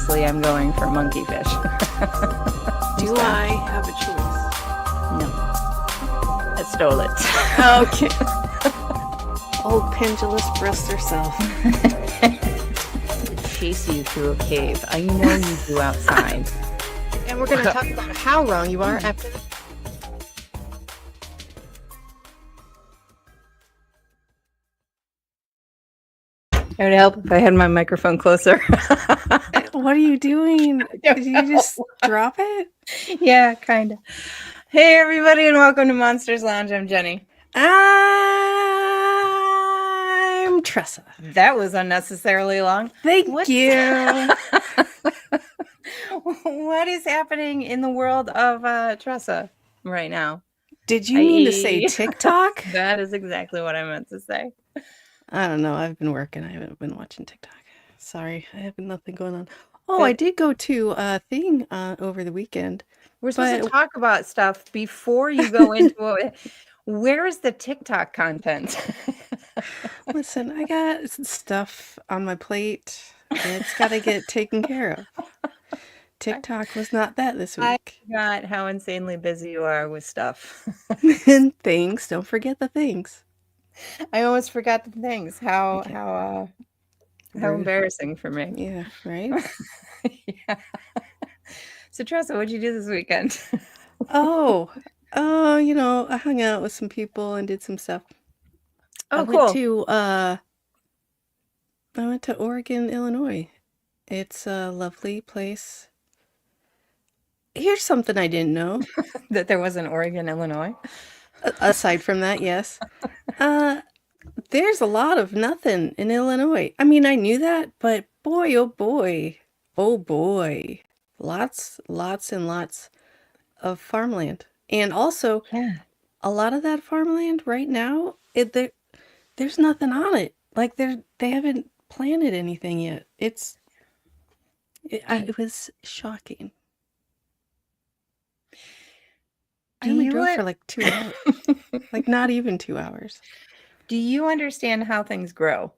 obviously I'm going for monkey fish. Do I have a choice? No. I stole it. Okay. Old pendulous breast herself. Chase you through a cave. I know you do outside. And we're going to talk about how wrong you are after this. It would help if I had my microphone closer. What are you doing? Did you just drop it? Yeah, kind of. Hey, everybody, and welcome to Monsters Lounge. I'm Jenny. I'm Tressa. That was unnecessarily long. Thank you. What is happening in the world of Tressa right now? Did you mean to say TikTok? That is exactly what I meant to say. I don't know. I've been working. I haven't been watching TikTok. Sorry. I have nothing going on. Oh, I did go to a thing over the weekend. We're supposed to talk about stuff before you go into it. Where is the TikTok content? Listen, I got stuff on my plate. It's got to get taken care of. TikTok was not that this week. I forgot how insanely busy you are with stuff. And things. Don't forget the things. I almost forgot the things. How embarrassing for me. Yeah, right? Yeah. So Tressa, what'd you do this weekend? Oh, I hung out with some people and did some stuff. Oh, cool. I went to Oregon, Illinois. It's a lovely place. Here's something I didn't know. That there was an Oregon, Illinois? Aside from that, yes. There's a lot of nothing in Illinois. I mean, I knew that, but boy, oh boy. Lots and lots of farmland. And also, a lot of that farmland right now, there's nothing on it. Like they haven't planted anything yet. It was shocking. I only drove for like 2 hours. Like not even 2 hours. Do you understand how things grow?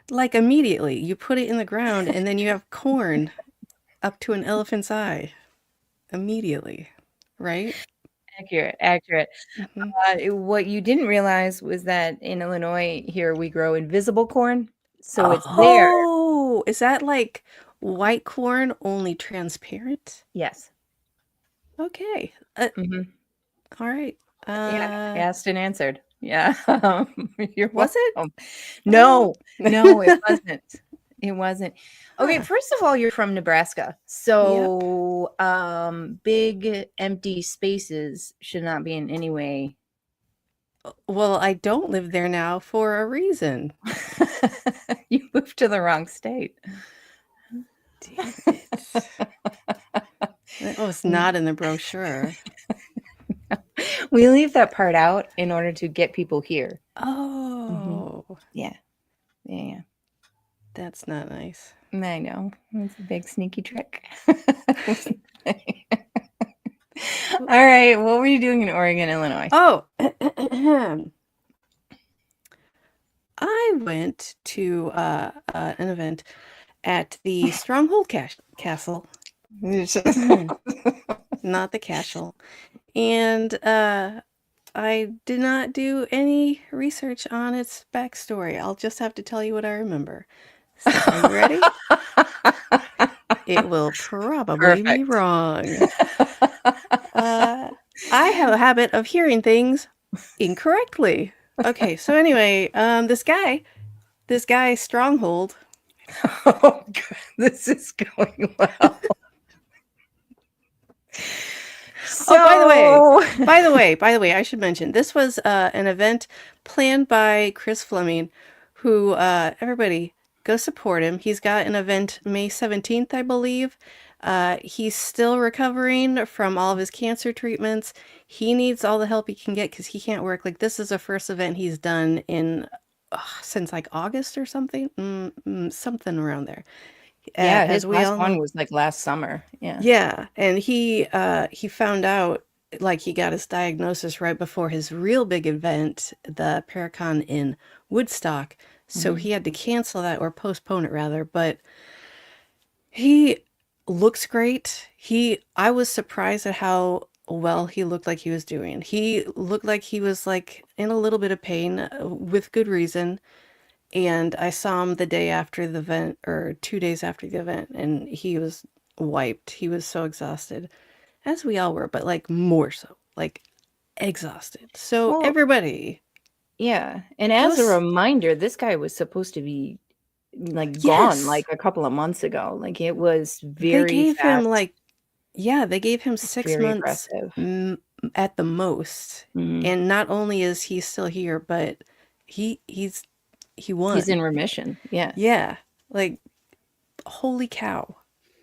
Like immediately, you put it in the ground and then you have corn up to an elephant's eye. Immediately, right? Accurate. Mm-hmm. What you didn't realize was that in Illinois here we grow invisible corn. So it's there. Oh, is that like white corn only transparent? Yes. Okay. Mm-hmm. All right. Asked and answered. Yeah. Was it? No, it wasn't. It wasn't. Okay, first of all, you're from Nebraska. So big empty spaces should not be in any way. Well, I don't live there now for a reason. You moved to the wrong state. Damn it. That was not in the brochure. We leave that part out in order to get people here. Oh. Mm-hmm. Yeah. That's not nice. I know. It's a big sneaky trick. All right. What were you doing in Oregon, Illinois? Oh. I went to an event at the Stronghold Castle. Not the castle. And I did not do any research on its backstory. I'll just have to tell you what I remember. So, are you ready? It will probably be wrong. I have a habit of hearing things incorrectly. Okay, so anyway, this guy Stronghold. Oh, God, this is going well. So, by the way, I should mention this was an event planned by Chris Fleming, who everybody go support him. He's got an event May 17th, I believe. He's still recovering from all of his cancer treatments. He needs all the help he can get because he can't work. Like this is the first event he's done in since like August or something, something around there. Yeah, his last one was like last summer. Yeah, and he found out, like he got his diagnosis right before his real big event, the Paracon in Woodstock. So he had to cancel that or postpone it rather. But he looks great. I was surprised at how well he looked like he was doing. He looked like he was like in a little bit of pain with good reason. And I saw him the day after the event, or 2 days after the event, and he was wiped. He was so exhausted, as we all were, but like more so, like exhausted. So Well, everybody, yeah. And go. as a reminder, this guy was supposed to be like gone Yes, like a couple of months ago. Like it was they very gave him fast, like, yeah, they gave him 6 months very aggressive. at the most. Mhm. And not only is he still here, but he's he He's won. in remission. Yeah. Yeah, like holy cow.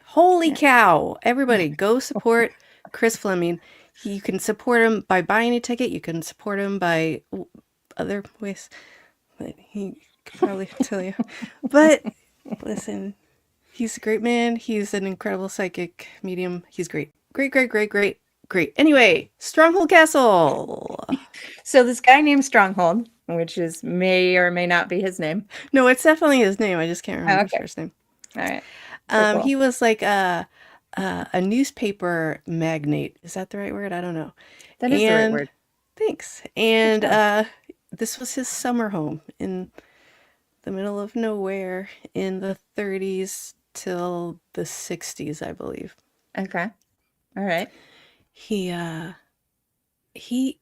Holy Yeah. cow. Everybody go support Chris Fleming. You can support him by buying a ticket. You can support him by other ways that he could probably tell you. But listen, he's a great man. He's an incredible psychic medium. He's great. Great, great, great, great, great. Anyway, Stronghold Castle. So this guy named Stronghold, which is may or may not be his name. No, it's definitely his name. I just can't Oh, remember his okay. first name. All right. Cool. He was like a newspaper magnate. Is that the right word? I don't know. That is the right And word. thanks. Good And job. this was his summer home in the middle of nowhere in the 30s till the 60s, I believe. Okay. All right. He he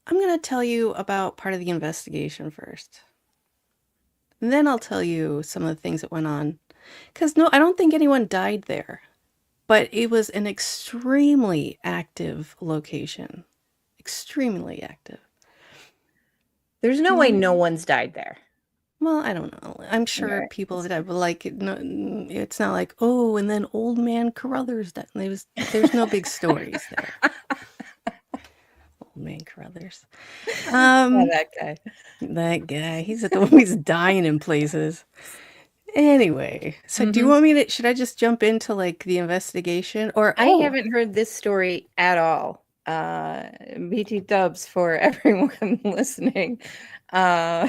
I'm going to tell you about part of the investigation first. And then I'll tell you some of the things that went on. Cuz no, I don't think anyone died there. But it was an extremely active location. Extremely active. There's no way no one's died there. Well, I don't know. I'm All sure right. people have died, but like, no, it's not like, oh, and then old man Carruthers died. There's no big stories there. Old man Carruthers. Yeah, that guy. That guy. He's always dying in places. Anyway, so do you Mhm. want me to, should I just jump into like the investigation or, I haven't heard this story at all. BT dubs for everyone listening. Uh,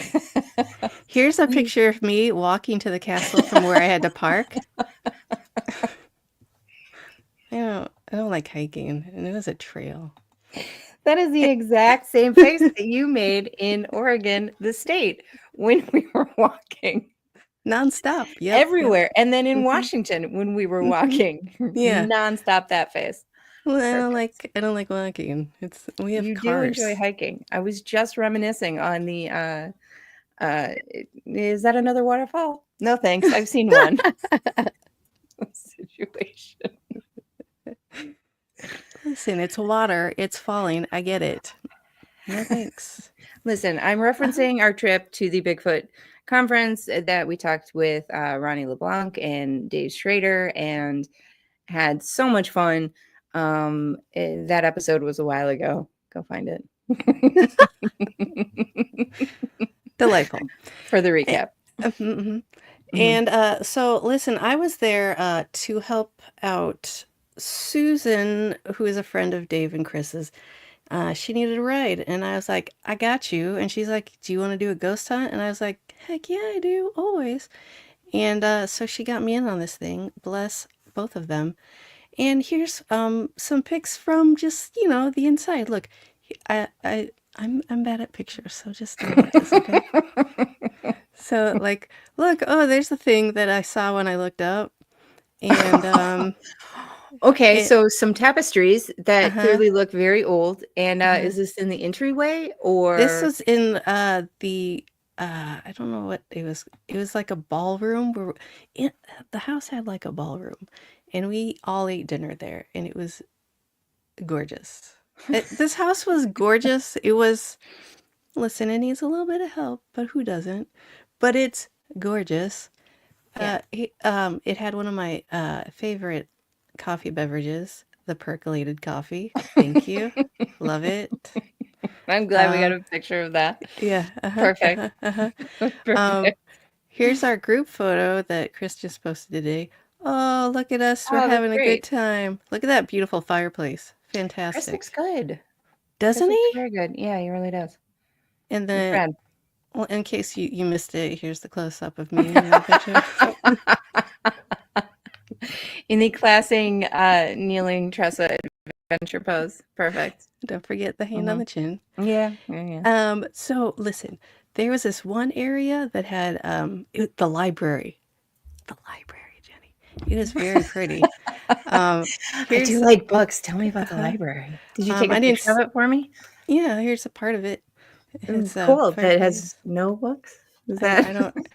here's a picture of me walking to the castle from where I had to park. I don't like hiking, and it was a trail. that is the exact same face that you made in Oregon, the state, when we were walking Nonstop. Yep. everywhere. And then in hmm Washington, when we were hmm walking, Yeah. nonstop that face. Well, I don't Perfect. like I don't like walking. We have You do enjoy cars. hiking. I was just reminiscing on the uh is that another waterfall? No thanks. I've seen one situation. Listen, it's water. It's falling. I get it. No thanks. Listen, I'm Uh-huh. referencing our trip to the Bigfoot conference that we talked with Ronnie LeBlanc and Dave Schrader and had so much fun. That episode was a while ago. Go find it. Delightful. For the recap. Mm-hmm. Mhm. And so, listen, I was there to help out Susan, who is a friend of Dave and Chris's. She needed a ride, and I was like, I got you. And she's like, do you want to do a ghost hunt? And I was like, heck yeah, I do, always. And so she got me in on this thing. Bless both of them. And here's some pics from just, the inside. Look, I'm bad at pictures, so just deal with this, okay? So like, look, oh, there's the thing that I saw when I looked up. And Okay, it so some tapestries that uh-huh. clearly look very old. And Uh-huh. is this in the entryway This or was in the I don't know what it was. It was like a ballroom where the house had like a ballroom, and we all ate dinner there, and it was gorgeous. This house was gorgeous. It was, listen, it needs a little bit of help, but who doesn't? But it's gorgeous. yeah. It had one of my favorite coffee beverages, the percolated coffee. Thank you. Love it. I'm glad we got Um, a picture of that. yeah. Uh-huh. Perfect. Uh-huh. Uh-huh. Um, Perfect. Here's our group photo that Chris just posted today. Oh, look at us. We're Oh, that's having a good great. time. Look at that beautiful fireplace. Chris looks Fantastic. good. Chris Doesn't looks he? very good. Yeah, he really does. And My then, friend. well, in case you missed it, here's the close up of me in the picture. In the classing kneeling Tressa adventure pose. Perfect. Don't forget the hand on the chin. Yeah. So listen, there was this one area that had the library. The library, Jenny. It is very pretty. I do like books. Tell me about the library. Did you take a picture of it for me? Yeah, here's a part of it. It's cool. That has no books. Is that? I don't.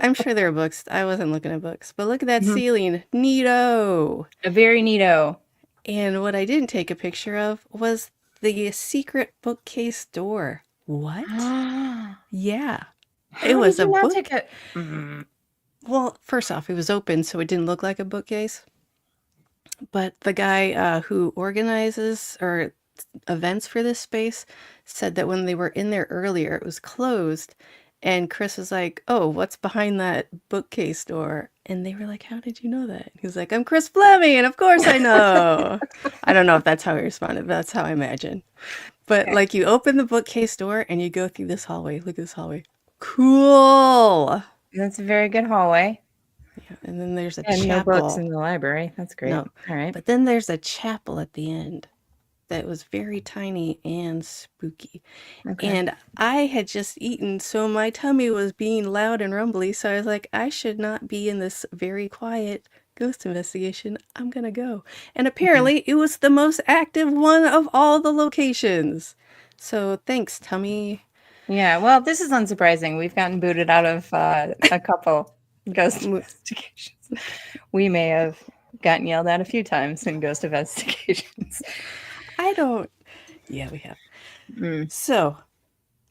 I'm sure there are books. I wasn't looking at books, but look at that ceiling. Neato. A very neato. And what I didn't take a picture of was the secret bookcase door. What? Yeah. How it was did you a not book. take a... Well, first off, it was open, so it didn't look like a bookcase. But the guy who organizes or events for this space said that when they were in there earlier, it was closed. And Chris was like, "Oh, what's behind that bookcase door?" And they were like, "How did you know that?" He was like, "I'm Chris Fleming, and of course I know." I don't know if that's how he responded, but that's how I imagine. But like, you open the bookcase door and you go through this hallway. Look at this hallway. Cool. That's a very good hallway. Yeah, and then there's a and chapel. No books in the library. That's great. No. All right. But then there's a chapel at the end that was very tiny and spooky. Okay. And I had just eaten, so my tummy was being loud and rumbly. So I was like, I should not be in this very quiet ghost investigation. I'm going to go. And apparently it was the most active one of all the locations. So thanks, tummy. Yeah, well, this is unsurprising. We've gotten booted out of a couple ghost investigations. We may have gotten yelled at a few times in ghost investigations. Yeah, we have. So,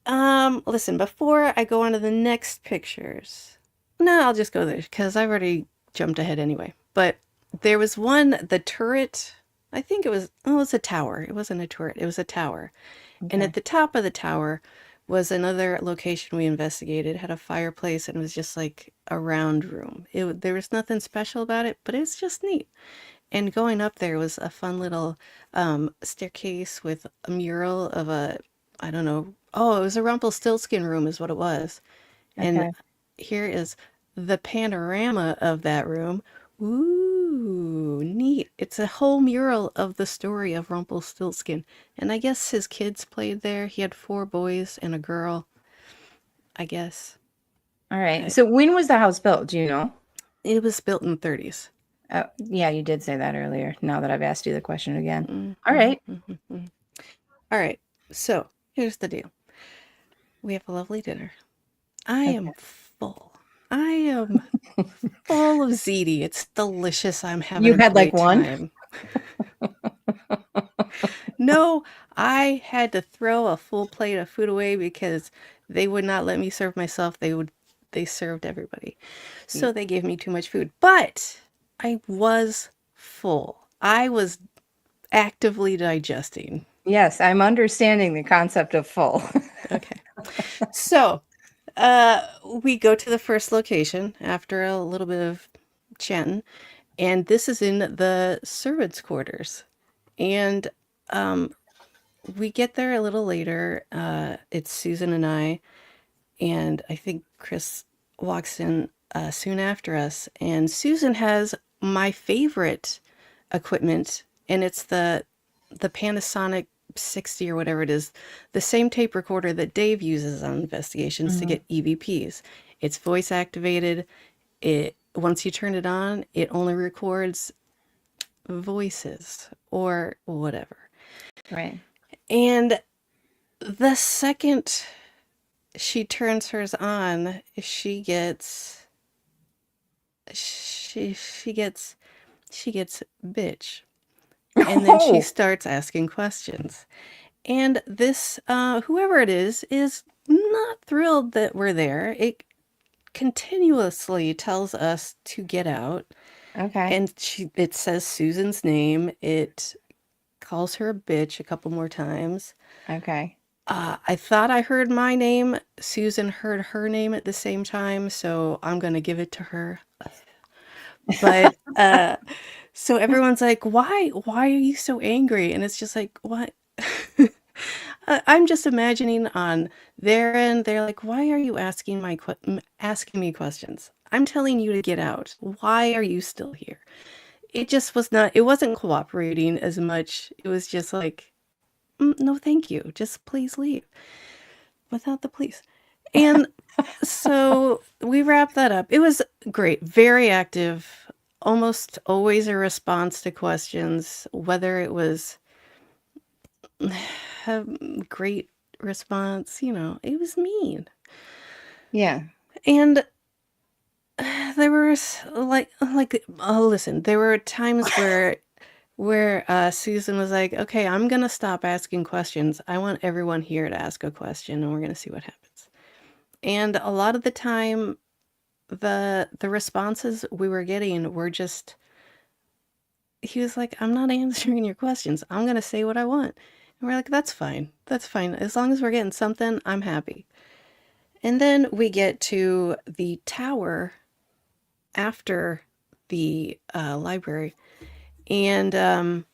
listen, before I go on to the next pictures, no, I'll just go there because I've already jumped ahead anyway. But there was one, the turret, I think it was a tower. It wasn't a turret, it was a tower. Okay. And at the top of the tower was another location we investigated. It had a fireplace and it was just like a round room. There was nothing special about it, but it's just neat. And going up there was a fun little staircase with a mural of I don't know. Oh, it was a Rumpelstiltskin room is what it was. Okay. And here is the panorama of that room. Ooh, neat. It's a whole mural of the story of Rumpelstiltskin. And I guess his kids played there. He had 4 boys and a girl, I guess. All right. So when was the house built? Do you know? It was built in the 30s. Oh, yeah, you did say that earlier. Now that I've asked you the question again. All right. All right. So here's the deal. We have a lovely dinner. I am full. I am full of ziti. It's delicious. I'm having You had like one? time. No, I had to throw a full plate of food away because they would not let me serve myself. They served everybody. So they gave me too much food. But I was full. I was actively digesting. Yes, I'm understanding the concept of full. Okay. So we go to the first location after a little bit of chatting, and this is in the servants' quarters. And we get there a little later. It's Susan and I think Chris walks in soon after us. And Susan has my favorite equipment, and it's the Panasonic 60 or whatever it is, the same tape recorder that Dave uses on investigations to get EVPs. It's voice activated. Once you turn it on, it only records voices or whatever. Right. And the second she turns hers on, she gets bitch. And then she starts asking questions. And this, whoever it is not thrilled that we're there. It continuously tells us to get out. Okay. And it says Susan's name. It calls her a bitch a couple more times. Okay. I thought I heard my name. Susan heard her name at the same time, so I'm going to give it to her. But so everyone's like, why are you so angry? And it's just like, what? I'm just imagining on their end, they're like, why are you asking me questions? I'm telling you to get out. Why are you still here? it just was not, it wasn't cooperating as much. It was just like, no, thank you. Just please leave without the police. And so we wrapped that up. It was great, very active, almost always a response to questions, whether it was a great response, it was mean. Yeah. And there was listen, there were times where Susan was like, okay, I'm going to stop asking questions. I want everyone here to ask a question and we're going to see what happens. And a lot of the time, the responses we were getting were just, he was like, I'm not answering your questions. I'm going to say what I want. And we're like, that's fine. That's fine. As long as we're getting something, I'm happy. And then we get to the tower after the library. And a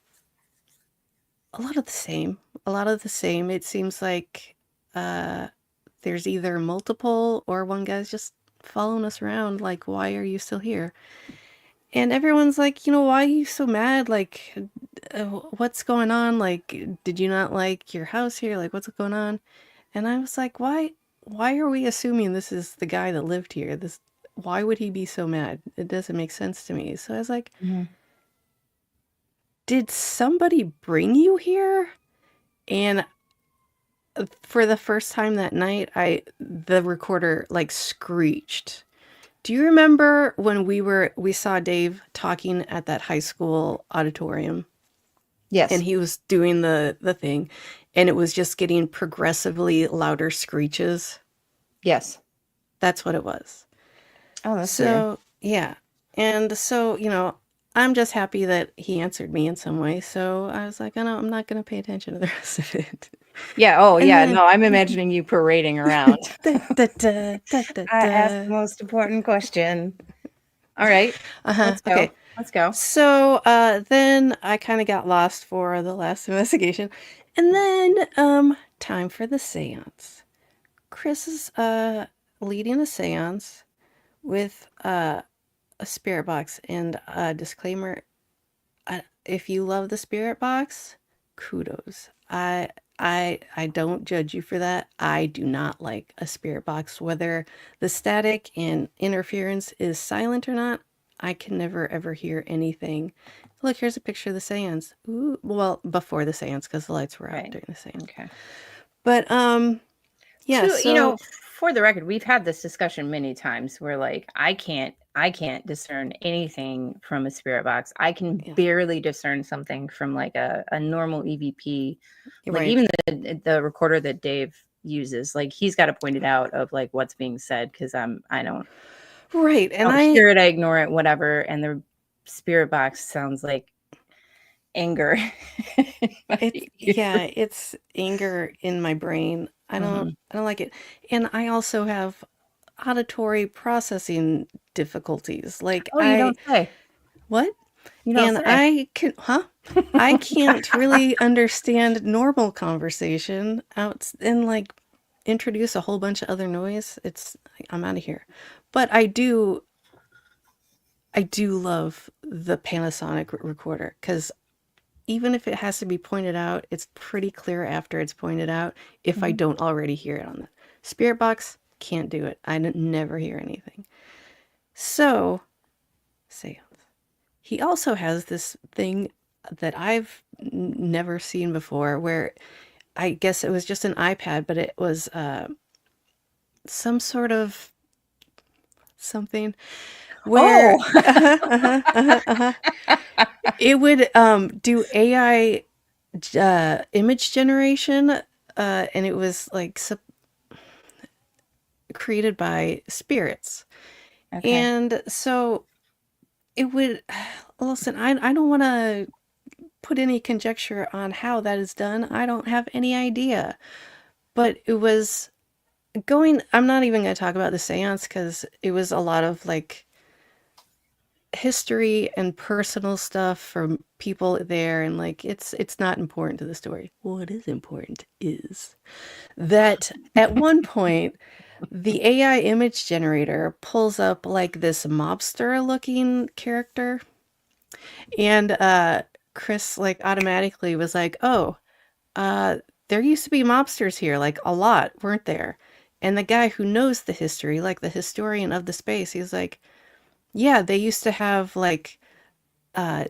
lot of the same. A lot of the same. It seems like there's either multiple or one guy's just following us around. Like, why are you still here? And everyone's like, why are you so mad? Like, what's going on? Like, did you not like your house here? Like, what's going on? And I was like, why are we assuming this is the guy that lived here? Why would he be so mad? It doesn't make sense to me. So I was like, did somebody bring you here? And for the first time that night, the recorder like screeched. Do you remember when we saw Dave talking at that high school auditorium? Yes. And he was doing the thing, and it was just getting progressively louder screeches. Yes. That's what it was. Oh, that's so weird. Yeah. And so, I'm just happy that he answered me in some way. So I was like, I'm not going to pay attention to the rest of it. Yeah. Oh, And yeah. then, No, I'm imagining you parading around. da, da, da, da, da, I asked the da. most important question. All right. Let's go. Okay. Let's go. So then I kind of got lost for the last investigation. And then time for the séance. Chris is leading a séance with a spirit box, and a disclaimer, if you love the spirit box, kudos. I don't judge you for that. I do not like a spirit box, whether the static and interference is silent or not. I can never ever hear anything. Look, here's a picture of the séance. Ooh, well, before the séance, because the lights were out during the séance. Okay. But yeah. So for the record, we've had this discussion many times where like I can't discern anything from a spirit box. I can barely discern something from like a normal EVP. Like right. even the recorder that Dave uses, like he's got to point it out of like what's being said, because I don't right. And I hear it, I ignore it, whatever. And the spirit box sounds like anger. It's anger in my brain. I don't like it. And I also have auditory processing difficulties. Like you don't say. What? You don't say. I can't really understand normal conversation out and like introduce a whole bunch of other noise. I'm out of here. But I do love the Panasonic recorder, because even if it has to be pointed out, it's pretty clear after it's pointed out if I don't already hear it on the spirit box. Can't do it. I never hear anything. So, séance. He also has this thing that I've never seen before, where I guess it was just an iPad, but it was some sort of something where it would do AI image generation, and it was like created by spirits. Okay. And so it would, listen, I don't want to put any conjecture on how that is done. I don't have any idea. But it was I'm not even going to talk about the séance, because it was a lot of like history and personal stuff from people there, and like it's not important to the story. What is important is that at one point the AI image generator pulls up like this mobster looking character, And Chris like automatically was like, "Oh, there used to be mobsters here, like a lot, weren't there?" And the guy who knows the history, like the historian of the space, he's like, "Yeah, they used to have like uh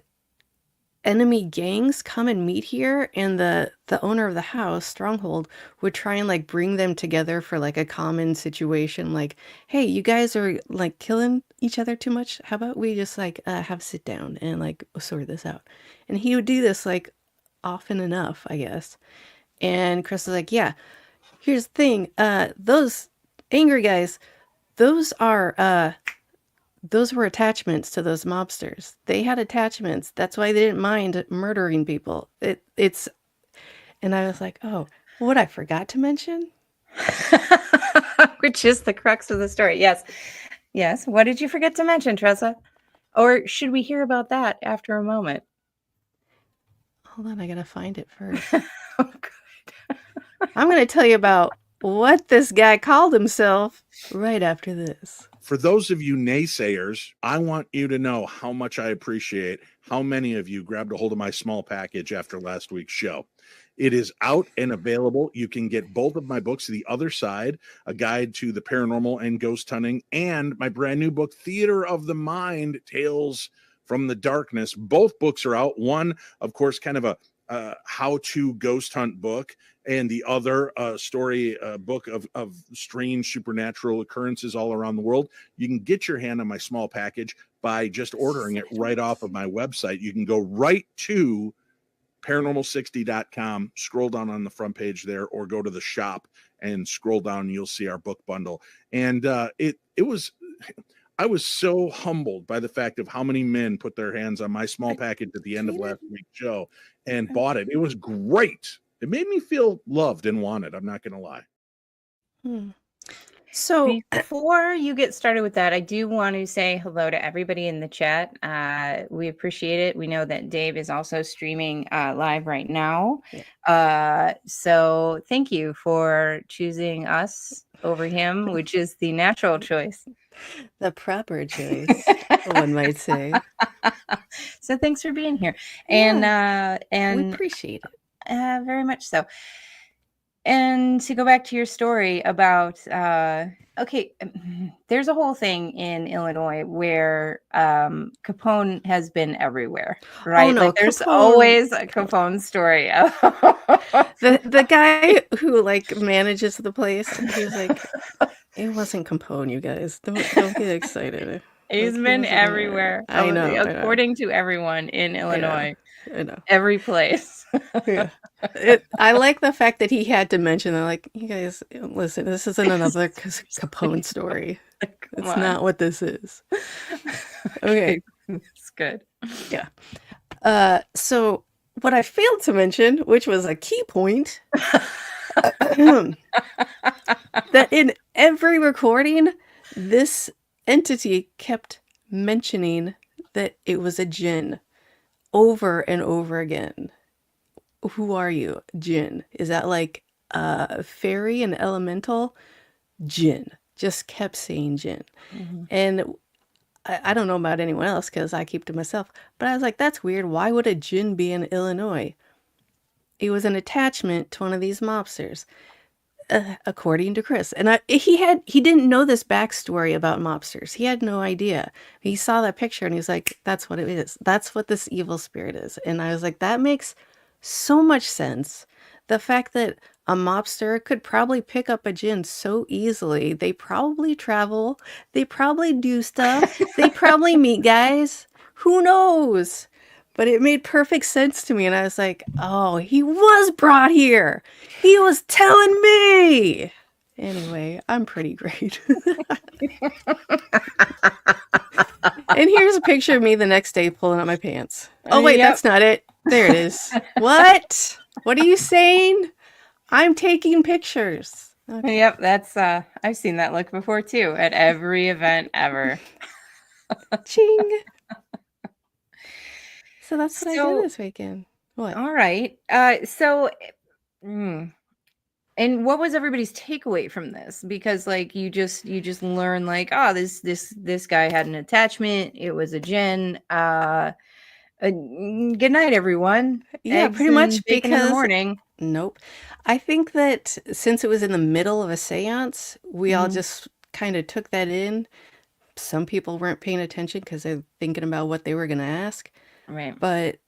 enemy gangs come and meet here, and the owner of the house, Stronghold, would try and like bring them together for like a common situation, like, hey, you guys are like killing each other too much, how about we just like have a sit down and like sort this out." And he would do this like often enough, I guess. And Chris was like, "Yeah, here's the thing, those angry guys, those are those were attachments to those mobsters. They had attachments. That's why they didn't mind murdering people. It's And I was like, "Oh, what I forgot to mention?" Which is the crux of the story. Yes. Yes. What did you forget to mention, Tressa? Or should we hear about that after a moment? Hold on, I gotta find it first. Oh, good. I'm gonna tell you about what this guy called himself right after this. For those of you naysayers, I want you to know how much I appreciate how many of you grabbed a hold of my small package after last week's show. It is out and available. You can get both of my books, The Other Side, A Guide to the Paranormal and Ghost Hunting, and my brand new book, Theater of the Mind, Tales from the Darkness. Both books are out. One, of course, kind of a how-to ghost hunt book, and the other story book of strange supernatural occurrences all around the world. You can get your hand on my small package by just ordering it right off of my website. You can go right to paranormal60.com, scroll down on the front page there, or go to the shop and scroll down and you'll see our book bundle. And I was so humbled by the fact of how many men put their hands on my small package at the end of last week's show and bought it. It was great. It made me feel loved and wanted. I'm not going to lie. So before you get started with that, I do want to say hello to everybody in the chat. We appreciate it. We know that Dave is also streaming live right now. Yeah. So thank you for choosing us over him, which is the natural choice. The proper choice, one might say. So thanks for being here. Yeah, and we appreciate it. Very much so. And to go back to your story about, okay, there's a whole thing in Illinois where Capone has been everywhere, right? Oh, no, like there's Capone. Always a Capone story. the guy who like manages the place, he's like, it wasn't Capone, you guys. Don't get excited. He's been everywhere. I know. According to everyone in Illinois. I know. Every place. Yeah. I like the fact that he had to mention that, like, you guys, listen, this isn't another Capone story. It's not what this is. Okay. It's good. Yeah. So what I failed to mention, which was a key point, that in every recording, this entity kept mentioning that it was a djinn over and over again. Who are you? Djinn. Is that like a fairy, an elemental? Djinn. Just kept saying djinn. Mm-hmm. And I don't know about anyone else because I keep to myself, but I was like, that's weird. Why would a djinn be in Illinois? It was an attachment to one of these mobsters, according to Chris. And he didn't know this backstory about mobsters. He had no idea. He saw that picture and he's like, that's what it is. That's what this evil spirit is. And I was like, that makes so much sense. The fact that a mobster could probably pick up a djinn so easily. They probably travel. They probably do stuff. They probably meet guys. Who knows? But it made perfect sense to me. And I was like, oh, he was brought here. He was telling me. Anyway, I'm pretty great. And here's a picture of me the next day pulling up my pants. Oh, wait, that's not it. There it is. What? What are you saying? I'm taking pictures. Okay. Yep, that's I've seen that look before too at every event ever. Ching. So that's what I did this weekend. What? All right. And what was everybody's takeaway from this? Because like you just learn like, oh, this guy had an attachment. It was a djinn. Good night, everyone. Yeah, Eggs pretty and much bacon in the because morning. nope. I think that since it was in the middle of a séance, we all Mhm. just kind of took that in. Some people weren't paying attention because they're thinking about what they were going to ask. Right. But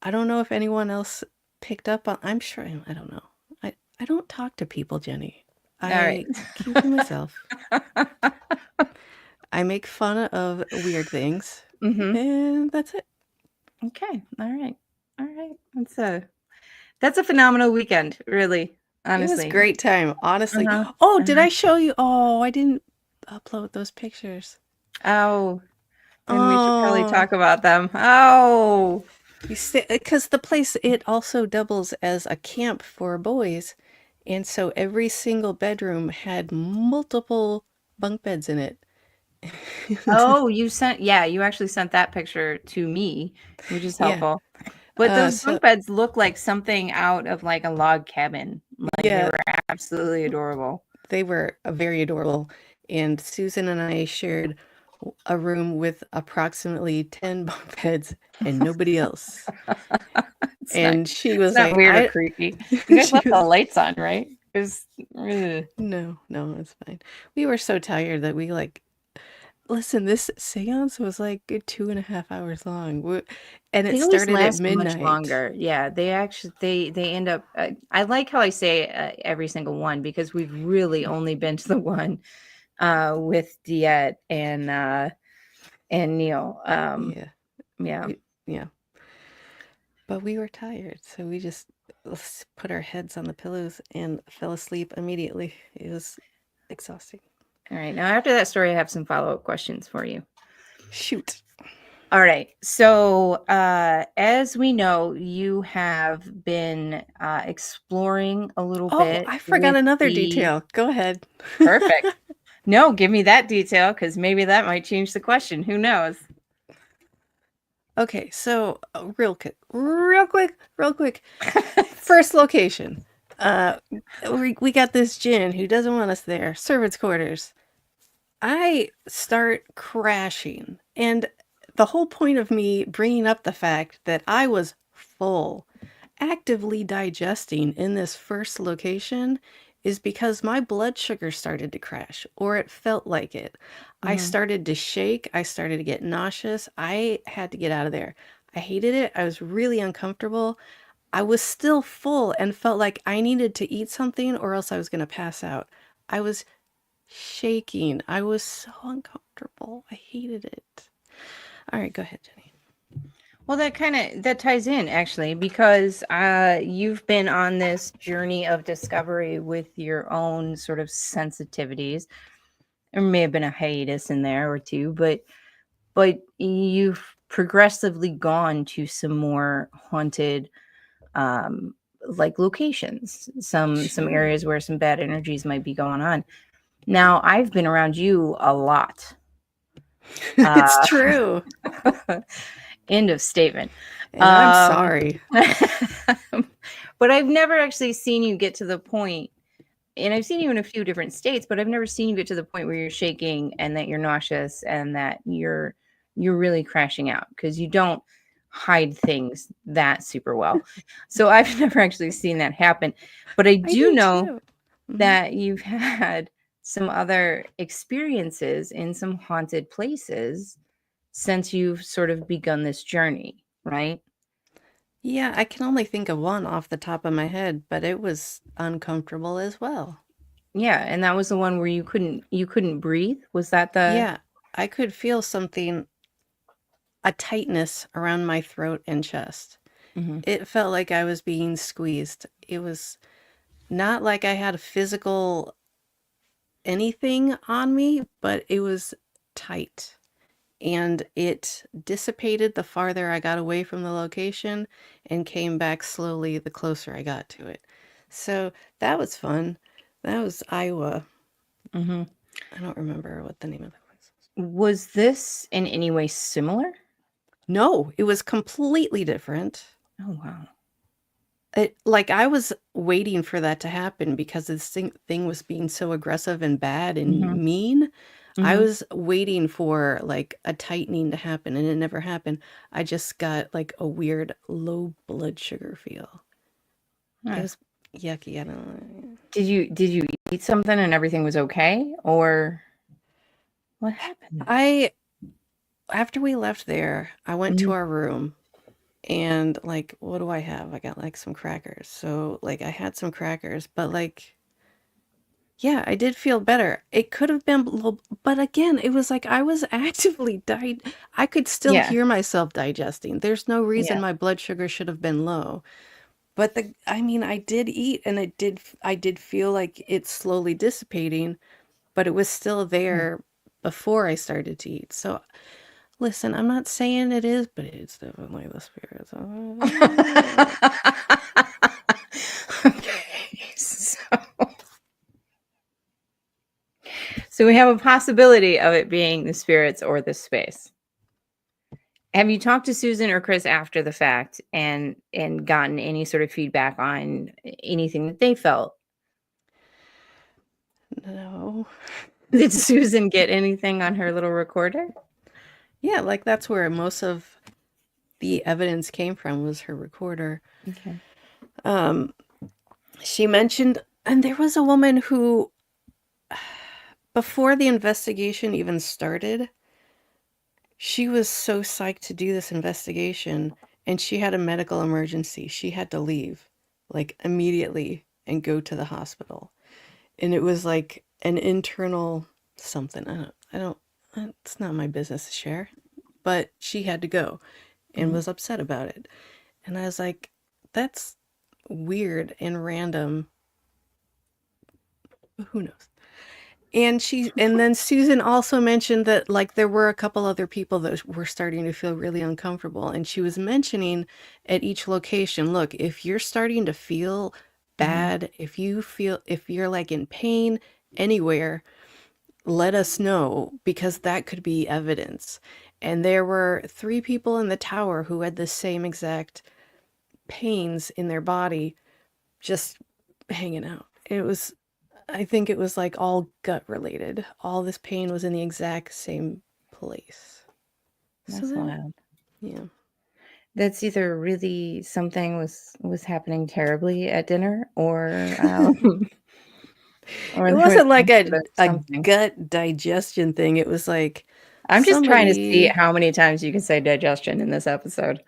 I don't know if anyone else picked up on. I'm sure. I don't know. I don't talk to people, Jeni. All right. I keep to myself. I make fun of weird things, Mm-hmm. and that's it. Okay. All right. All right. That's a phenomenal weekend, really. It was a Honestly. great time, honestly. Uh-huh. Oh, did Uh-huh. I show you? Oh, I didn't upload those pictures. Oh, then we should probably Oh, talk about them. Oh. you see, because the place, it also doubles as a camp for boys. And so every single bedroom had multiple bunk beds in it. Oh, you actually sent that picture to me, which is Yeah. helpful. But those So bunk beds look like something out of like a log cabin. Like they yeah, were absolutely adorable. they were very adorable. And Susan and I shared a room with approximately 10 bunk beds and nobody else. It's not And she it's was not like, weird or creepy. You guys she left the was, lights on, right? It was, ugh. no, it's fine. We were so tired that we like, listen, this seance was like 2.5 hours long. And it They always started at last much midnight. longer. Yeah, they actually they end up. I like how I say every single one because we've really only been to the one with Diet and Neil. Yeah. Yeah. Yeah. But we were tired, so we just put our heads on the pillows and fell asleep immediately. It was exhausting. All right. Now after that story, I have some follow-up questions for you. Shoot. All right. So, as we know, you have been exploring a little Oh, bit I forgot with another the detail. Go ahead. perfect. No, give me that detail because maybe that might change the question. Who knows? Okay, so real quick. First location. Uh, we got this Jin who doesn't want us there. Servants' quarters. I start crashing, and the whole point of me bringing up the fact that I was full, actively digesting in this first location is because my blood sugar started to crash, or it felt like it. I Mhm. started to shake. I started to get nauseous. I had to get out of there. I hated it. I was really uncomfortable. I was still full and felt like I needed to eat something or else I was going to pass out. I was shaking. I was so uncomfortable. I hated it. All right, go ahead, Jeni. Well, that ties in actually because you've been on this journey of discovery with your own sort of sensitivities. There may have been a hiatus in there or two, but you've progressively gone to some more haunted like locations, some Sure. areas where some bad energies might be going on. Now, I've been around you a lot. It's Uh true. End of statement. And I'm Um sorry. but I've never actually seen you get to the point, and I've seen you in a few different states, but I've never seen you get to the point where you're shaking and that you're nauseous and that you're really crashing out because you don't hide things that super well. So I've never actually seen that happen. But I I do do know too. Mhm. that you've had some other experiences in some haunted places since you've sort of begun this journey, right? Yeah, I can only think of one off the top of my head, but it was uncomfortable as well. Yeah, and that was the one where you couldn't breathe. Was that the Yeah, I could feel something, a tightness around my throat and chest. Mhm. It felt like I was being squeezed. It was not like I had a physical anything on me, but it was tight. And it dissipated the farther I got away from the location and came back slowly the closer I got to it. So that was fun. That was Iowa. Mhm. I don't remember what the name of that was. Was this in any way similar? No, it was completely different. Oh, wow. Like I was waiting for that to happen because this thing was being so aggressive and bad and Mhm. mean. I Mhm. was waiting for like a tightening to happen and it never happened. I just got like a weird low blood sugar feel. It Huh. was yucky. I don't know. Did you eat something and everything was okay, or what happened? After we left there, I went to Mhm. our room and like, what do I have? I got like some crackers. So like I had some crackers, but like, yeah, I did feel better. It could have been, but again, it was like I was actively I could still Yeah, hear myself digesting. There's no reason yeah. my blood sugar should have been low. But I mean, I did eat and I did feel like it's slowly dissipating, but it was still Hmm. there before I started to eat. So listen, I'm not saying it is, but it's definitely the spirits. Okay, so we have a possibility of it being the spirits or the space. Have you talked to Susan or Chris after the fact and gotten any sort of feedback on anything that they felt? No. Did Susan get anything on her little recorder? Yeah, like that's where most of the evidence came from was her recorder. Okay. She mentioned, and there was a woman who, before the investigation even started, she was so psyched to do this investigation, and she had a medical emergency. She had to leave, like immediately, and go to the hospital. And it was like an internal something. It's not my business to share. But she had to go and Mhm. was upset about it. And I was like, that's weird and random. Who knows? And then Susan also mentioned that like there were a couple other people that were starting to feel really uncomfortable. And she was mentioning at each location, look, if you're starting to feel Mhm. bad, if you're like in pain anywhere, let us know because that could be evidence. And there were 3 people in the tower who had the same exact pains in their body just hanging out. I think it was like all gut related. All this pain was in the exact same place. So That's then, wild. yeah. That's either really something was happening terribly at dinner, or It there was wasn't like some sort of a something. gut digestion thing. It was like I'm just trying to see somebody. how many times you can say digestion in this episode.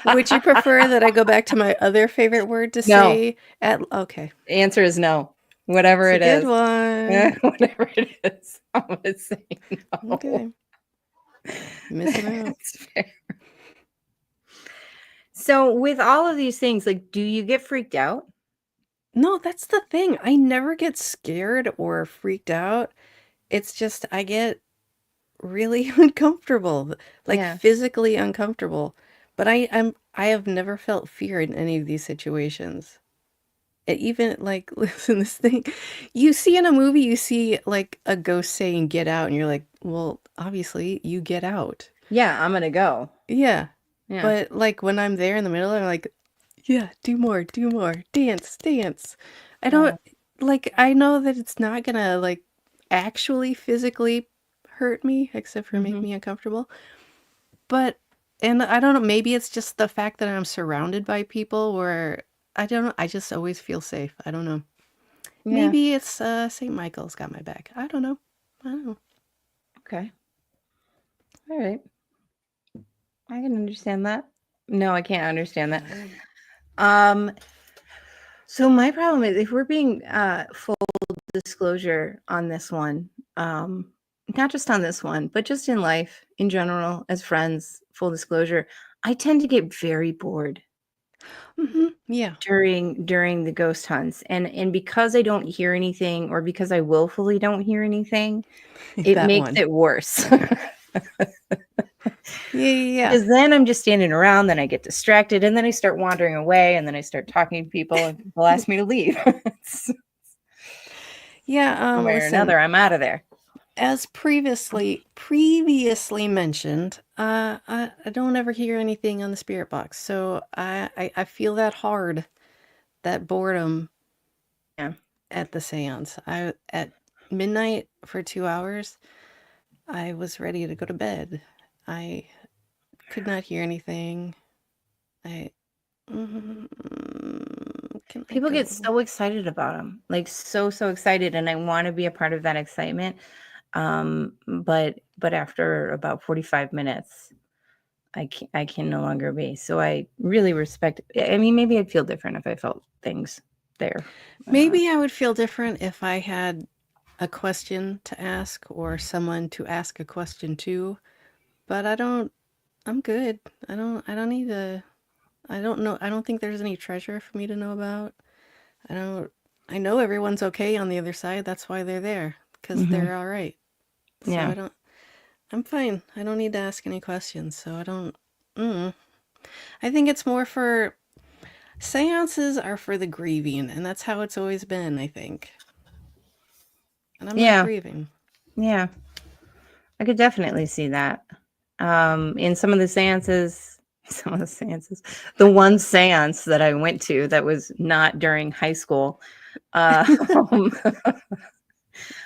Would you prefer that I go back to my other favorite word to No. say at okay. The answer is no. Whatever It's a it good is. one. Whatever it is, I'm gonna say no. Okay. Missing out. It's fair. So with all of these things, like, do you get freaked out? No, that's the thing. I never get scared or freaked out. It's just I get really uncomfortable, like Yeah. physically uncomfortable. But I have never felt fear in any of these situations. Even like listen, this thing you see in a movie, you see like a ghost saying get out, and you're like, well, obviously you get out. Yeah, I'm gonna go. Yeah. Yeah. But like when I'm there in the middle, I'm like, yeah, do more, dance, dance. I don't Oh. like I know that it's not gonna like actually physically hurt me, except for make Mhm. me uncomfortable. But and I don't know, maybe it's just the fact that I'm surrounded by people where I don't know, I just always feel safe. I don't know. Yeah. Maybe it's St. Michael's got my back. I don't know. I don't know. Okay. All right. I can understand that. No, I can't understand that. Um, so my problem is if we're being full disclosure on this one, not just on this one, but just in life in general, as friends, full disclosure, I tend to get very bored Yeah. during the ghost hunts. And because I don't hear anything or because I willfully don't hear anything, it That makes one. it worse. Yeah, yeah, yeah. Because then I'm just standing around, then I get distracted, and then I start wandering away, and then I start talking to people, and people ask me to leave. Yeah, One way or listen, another, I'm out of there. as previously mentioned, I don't ever hear anything on the spirit box, so I feel that hard, that boredom Yeah. at the séance. midnight for 2 hours. I was ready to go to bed. I could not hear anything. Can I People get go? so excited about them, like so excited, and I want to be a part of that excitement. But after about 45 minutes, I can no longer be. So I really respect. I mean, maybe I'd feel different if I felt things there. Maybe I would feel different if I had a question to ask or someone to ask a question to, but I don't. I'm good. I don't need to. I don't know. I don't think there's any treasure for me to know about. I don't. I know everyone's okay on the other side. That's why they're there, because Mhm. they're all right. So Yeah. I don't. I'm fine. I don't need to ask any questions. So I don't. I think it's more for seances are for the grieving, and that's how it's always been, I think. And I'm not Yeah. grieving. Yeah. I could definitely see that. In some of the seances, the one seance that I went to that was not during high school, um,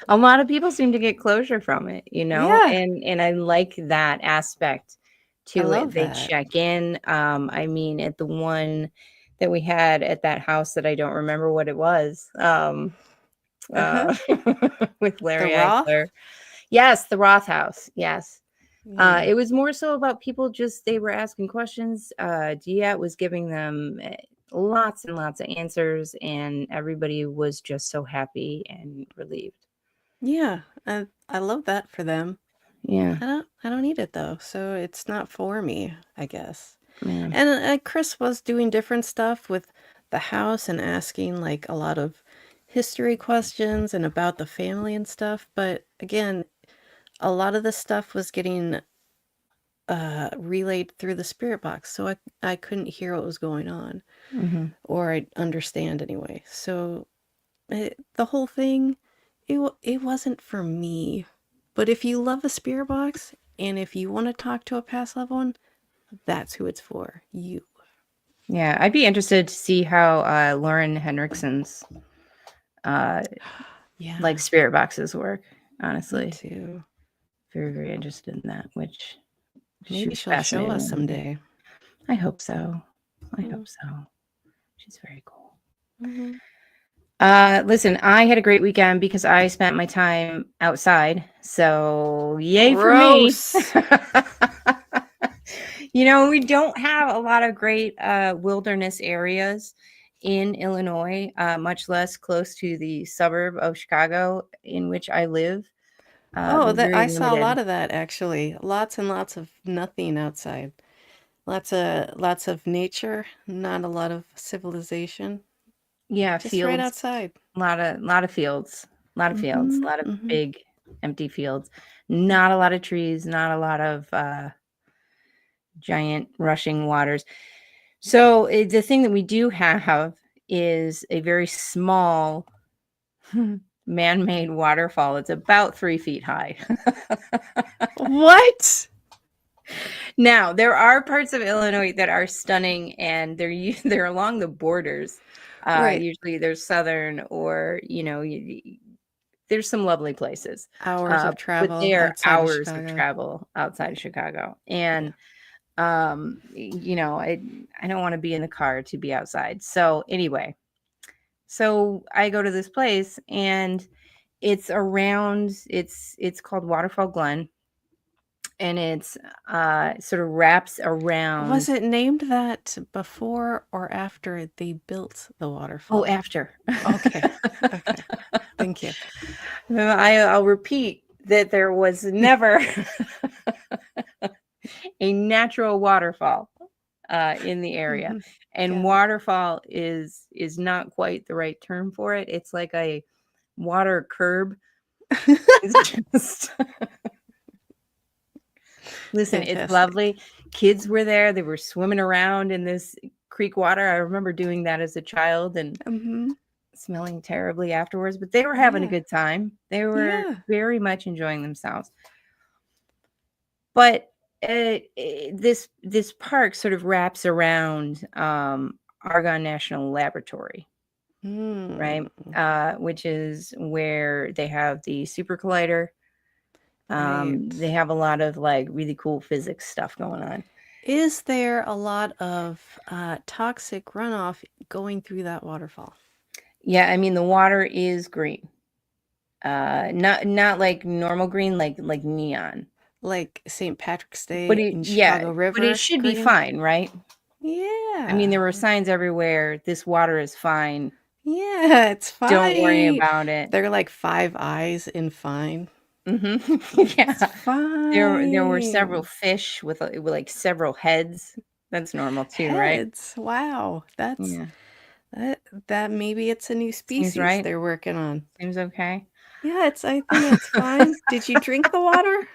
a lot of people seem to get closure from it, Yeah, and I like that aspect I to it. love They that. check in. I mean, at the one that we had at that house that I don't remember what it was, Uh-huh. uh, with The Larry Roth? Eichler. Yes, the Roth House. Yes. Yeah. It was more so about people they were asking questions. Diet was giving them lots and lots of answers, and everybody was just so happy and relieved. Yeah. I love that for them. Yeah. I don't need it though, so it's not for me, I guess. Yeah. And Chris was doing different stuff with the house and asking like a lot of history questions and about the family and stuff, but again, a lot of the stuff was getting relayed through the spirit box, so I couldn't hear what was going on Hmm. or I'd understand anyway. So the whole thing, it wasn't for me. But if you love the spirit box and if you want to talk to a past loved one, that's who it's for. You. Yeah. I'd be interested to see how Lauren Henriksen's Yeah, like spirit boxes work. me Honestly, too. very interested in that. Which she Maybe was she'll show fascinating. us someday. I hope so. I Mm-hmm. hope so. She's very cool. Mm-hmm. Listen, I had a great weekend because I spent my time outside. So yay for me. Gross. We don't have a lot of great wilderness areas in Illinois, much less close to the suburb of Chicago in which I live. Oh, They're that very I saw a limited. lot of that actually. Lots and lots of nothing outside. Lots of nature, not a lot of civilization. Yeah, Just right fields. outside. Lot of fields. A Mm-hmm. lot of Mm-hmm. big empty fields. Not a lot of trees, not a lot of giant rushing waters. So the thing that we do have is a very small man-made waterfall. It's about 3 feet high. What? Now, there are parts of Illinois that are stunning, and they're along the borders. Right. Usually, they're southern, or there's some lovely places, Hours of but travel they are outside of hours of Chicago. travel outside of Chicago, Yeah. and I don't want to be in the car to be outside. So anyway, so I go to this place, and it's called Waterfall Glen, and it's sort of wraps Was around. it named that before or after they built the Oh, waterfall? after. Okay. Okay. Thank you. I'll repeat that there was never a natural waterfall in the area, Mm-hmm. and Got it. waterfall is not quite the right term for it. It's like a water curb. It's just listen, it's Fantastic. lovely. Kids were there. They were swimming around in this creek water. I remember doing that as a child and Mm-hmm. smelling terribly afterwards, but they were having a Yeah. good time. They were Yeah. very much enjoying themselves. But this park sort of wraps around Argonne National Laboratory. right? Mm. Which is where they have the super collider. Right. They have a lot of like really cool physics stuff going on. Is there a lot of toxic runoff going through that waterfall? Yeah, I mean the water is green. Not like normal green, like neon. Like St. Patrick's But Day it, in yeah, Chicago but it River should be green? fine, right? I mean, Yeah. there were signs everywhere. This water is fine. Yeah, it's Don't worry fine. about it. They're like 5 eyes in fine. Yeah. It's There were several fine. fish with like several heads. That's normal too, right? Heads. Wow. Yeah. That maybe it's a new Seems species right. they're working on. Seems okay. Yeah, I think it's fine. Did you drink the water?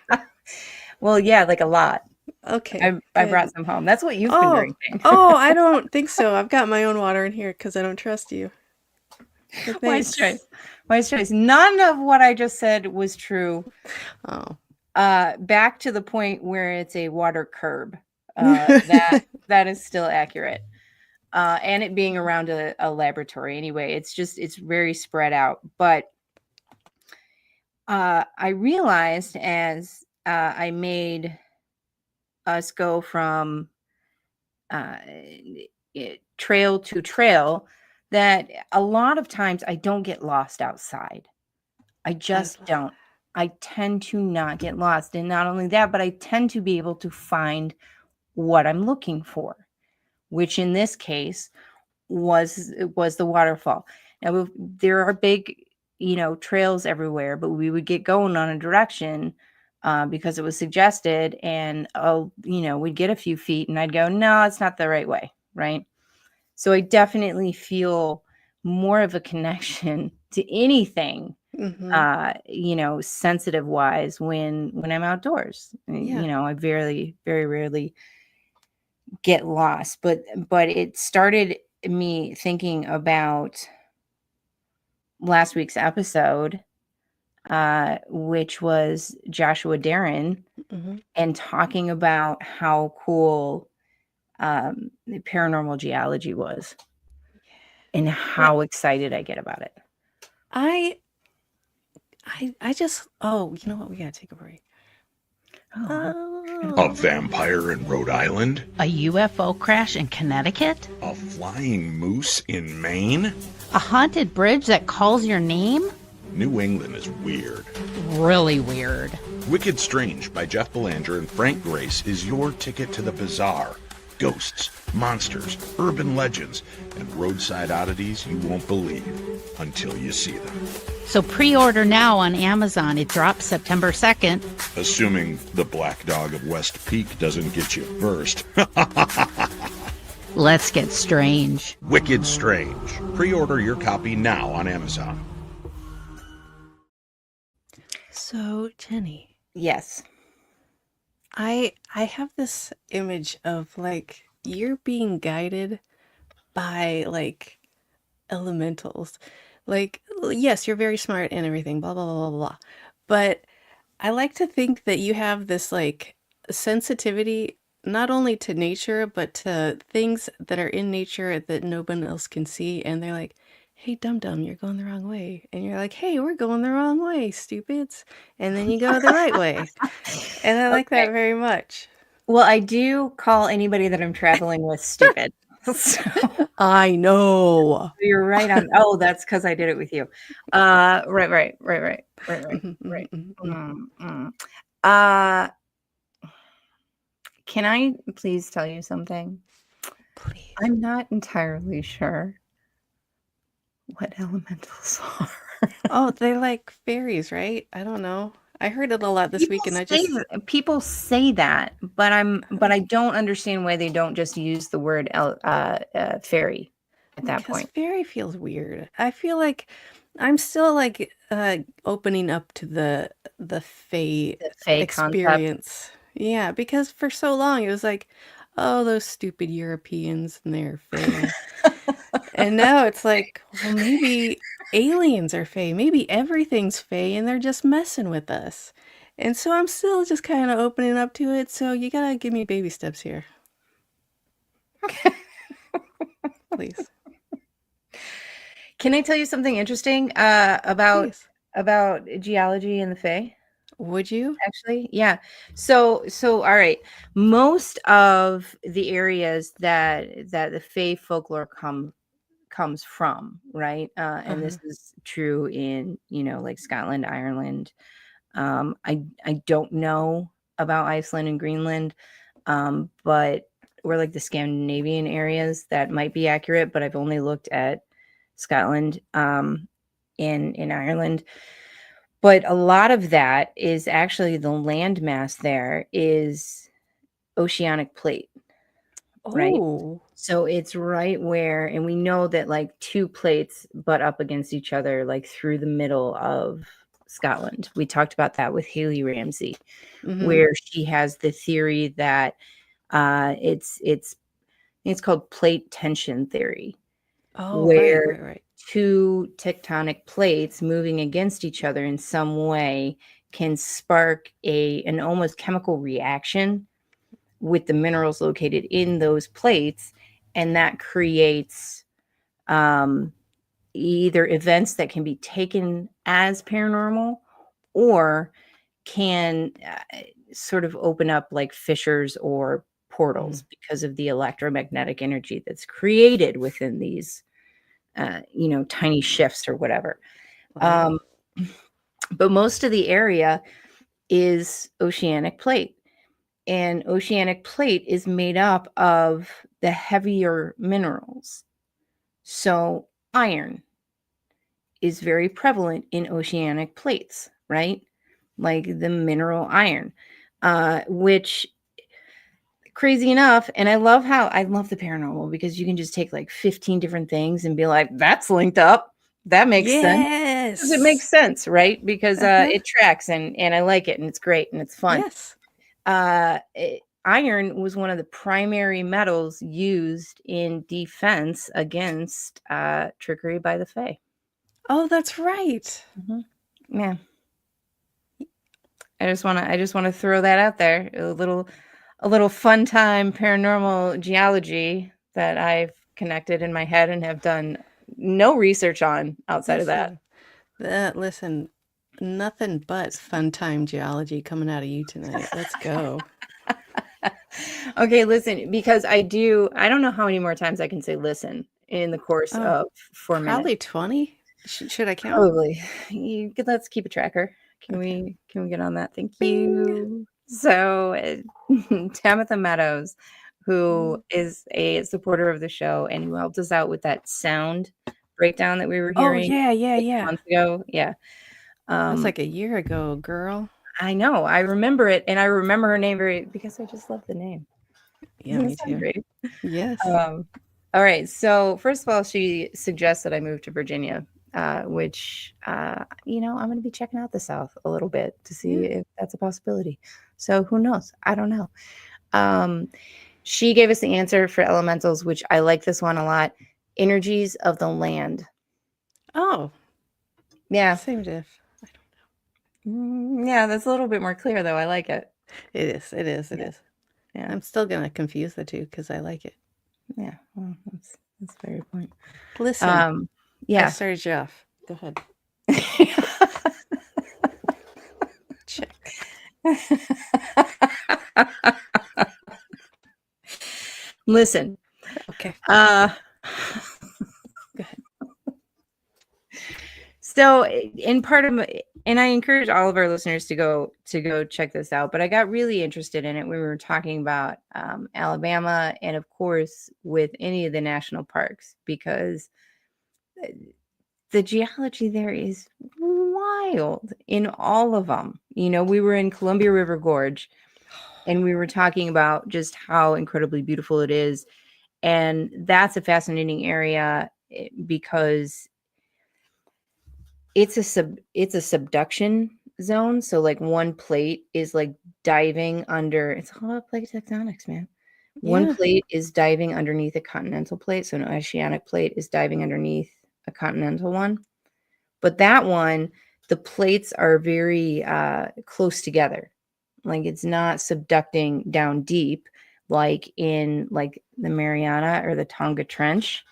Well, yeah, like a lot. Okay, I brought good. some home. That's what you've been Oh, drinking. I don't think so. I've got my own water in here because I don't trust you. But Wise thanks. choice. Wise choice. None of what I just said was true. Oh. Back to the point where it's a water curb. That is still accurate. And it being around a laboratory anyway, it's very spread out. But I realized as I made us go from trail to trail that a lot of times I don't get lost outside. I just don't. I tend to not get lost. And not only that, but I tend to be able to find what I'm looking for, which in this case was the waterfall. Now there are big, trails everywhere, but we would get going on a direction because it was suggested, and we'd get a few feet, and I'd go, no, it's not the right way, right? So I definitely feel more of a connection to anything, sensitive wise when I'm outdoors. Yeah. I very, very rarely get lost, but it started me thinking about last week's episode, which was Joshua Darren, Mm-hmm. and talking about how cool the paranormal geology was and how excited I get about it. I just, you know what? We gotta take a break. A vampire in Rhode Island? A UFO crash in Connecticut? A flying moose in Maine? A haunted bridge that calls your name? New England is weird. Really weird. Wicked Strange by Jeff Belanger and Frank Grace is your ticket to the bizarre. Ghosts, monsters, urban legends, and roadside oddities you won't believe until you see them. So pre-order now on Amazon. It drops September 2nd. Assuming the Black Dog of West Peak doesn't get you first. Let's get strange. Wicked Strange. Pre-order your copy now on Amazon. So, Jeni. Yes. I have this image of like you're being guided by like elementals. Like, yes, you're very smart and everything, blah blah blah blah blah. But I like to think that you have this like sensitivity not only to nature but to things that are in nature that no one else can see, and they're like, hey, dum-dum, you're going the wrong way. And you're like, hey, we're going the wrong way, stupids. And then you go the right way. And I like that very much. Well, I do call anybody that I'm traveling with stupid. So I know. you're right on. Oh, that's because I did it with you. Right. Can I please tell you something? Please. I'm not entirely sure what elementals are. Oh, they're like fairies, right? I don't know. I heard it a lot this week, and People say that, but I don't understand why they don't just use the word fairy at that point. Fairy feels weird. I feel like I'm still like opening up to the fae experience. Concept. Yeah, because for so long it was like, oh, those stupid Europeans and their fae. And now it's like, well, maybe aliens are fae. Maybe everything's fae and they're just messing with us. And so I'm still just kind of opening up to it. So you gotta give me baby steps here. Please. Can I tell you something interesting about geology and the Fae? Would you? Actually, yeah. So all right. Most of the areas that the Fae folklore comes from, right? And this is true in, like Scotland, Ireland. I don't know about Iceland and Greenland, but or like the Scandinavian areas that might be accurate, but I've only looked at Scotland, in Ireland. But a lot of that is actually the landmass there is oceanic plate, right? Oh. So it's right where, and we know that like two plates butt up against each other, like through the middle of Scotland. We talked about that with Haley Ramsey, where she has the theory that it's called plate tension theory, Oh, where right. two tectonic plates moving against each other in some way can spark an almost chemical reaction with the minerals located in those plates, and that creates either events that can be taken as paranormal or can sort of open up like fissures or portals because of the electromagnetic energy that's created within these tiny shifts or whatever. Wow. But most of the area is oceanic plate, and oceanic plate is made up of the heavier minerals. So iron is very prevalent in oceanic plates, right? Like the mineral iron, which, crazy enough, and I love the paranormal because you can just take like 15 different things and be like, that's linked up. That makes sense. Because it makes sense, right? Because it tracks, and I like it, and it's great, and it's fun. Yes. Iron was one of the primary metals used in defense against trickery by the Fae. Oh, that's right. Yeah. I just want to throw that out there. A little fun time paranormal geology that I've connected in my head and have done no research on outside of that. Listen, nothing but fun time geology coming out of you tonight. Let's go. Okay, listen, because I don't know how many more times I can say listen in the course of 4 minutes. Probably 20. Should I count? Probably. Let's keep a tracker. Can we get on that? Thank you. So Tamitha Meadows, who is a supporter of the show and who helped us out with that sound breakdown that we were hearing yeah. months ago. Yeah. That's like a year ago, girl. I know. I remember it, and I remember her name because I just love the name. Yeah, me too. Great. Yes. All right. So first of all, she suggests that I move to Virginia, which I'm going to be checking out the South a little bit to see if that's a possibility. So who knows? I don't know. She gave us the answer for elementals, which I like this one a lot. Energies of the land. Oh. Yeah. Same diff. I don't know. Yeah, that's a little bit more clear, though. I like it. It is. Yeah. I'm still going to confuse the two because I like it. Yeah. Well, that's a very point. Listen. Yeah. I started you off. Go ahead. Check. Listen. Okay. Go ahead. So, and I encourage all of our listeners to go check this out. But I got really interested in it when we were talking about Alabama, and of course with any of the national parks, because the geology there is wild in all of them. We were in Columbia River Gorge, and we were talking about just how incredibly beautiful it is. And that's a fascinating area because it's a subduction zone. So like one plate is like diving under, it's all about plate tectonics, man. One plate is diving underneath a continental plate. So an oceanic plate is diving underneath a continental one. But that one, the plates are very close together. Like it's not subducting down deep like in like the Mariana or the Tonga Trench.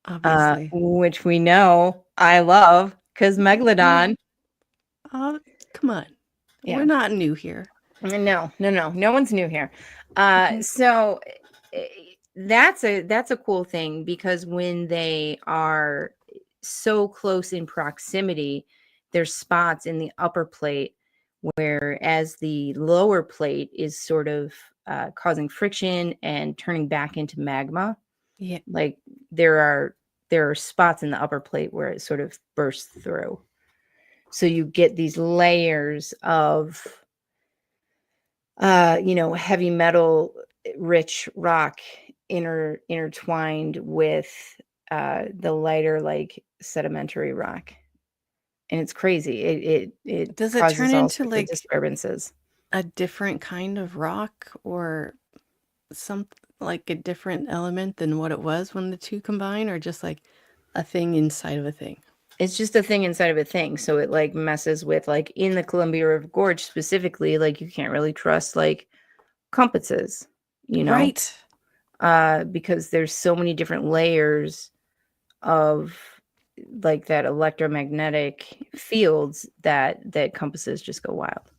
Obviously. which we know I love because Megalodon. Oh, come on. Yeah. We're not new here. No one's new here. So that's a cool thing, because when they are so close in proximity, there's spots in the upper plate, whereas the lower plate is sort of causing friction and turning back into magma. Yeah. Like there are spots in the upper plate where it sort of bursts through. So you get these layers of heavy metal rich rock intertwined with the lighter, like sedimentary rock. And it's crazy. It Does it causes turn all into sorts of like disturbances. a different kind of rock, or some like a different element than what it was when the two combine, or just like a thing inside of a thing? It's just a thing inside of a thing. So it like messes with, like in the Columbia River Gorge specifically, like you can't really trust like compasses, Right. because there's so many different layers of like that electromagnetic fields that compasses just go wild.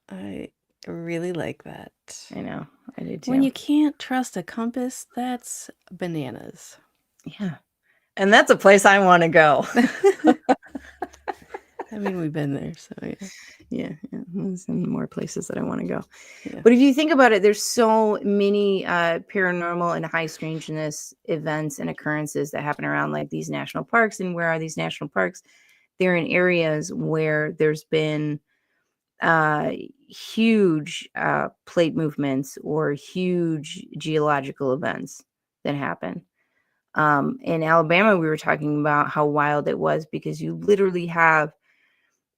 I really like that. I know, I do too. When you can't trust a compass, that's bananas. Yeah. And that's a place I want to go. I mean, we've been there, so yeah. Yeah. There's more places that I want to go. Yeah. But if you think about it, there's so many paranormal and high strangeness events and occurrences that happen around like these national parks. And where are these national parks? They're in areas where there's been huge plate movements or huge geological events that happen. In Alabama, we were talking about how wild it was, because you literally have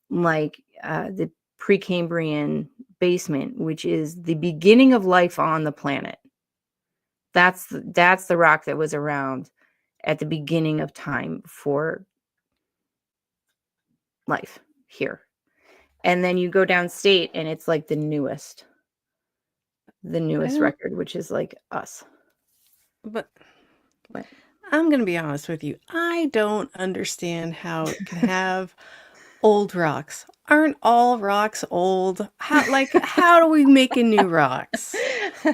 like the Precambrian basement, which is the beginning of life on the planet. That's the rock that was around at the beginning of time for life here. And then you go downstate and it's like the newest record, which is like us. But What? I'm going to be honest with you. I don't understand how it can have old rocks. Aren't all rocks old? How do we make new rocks?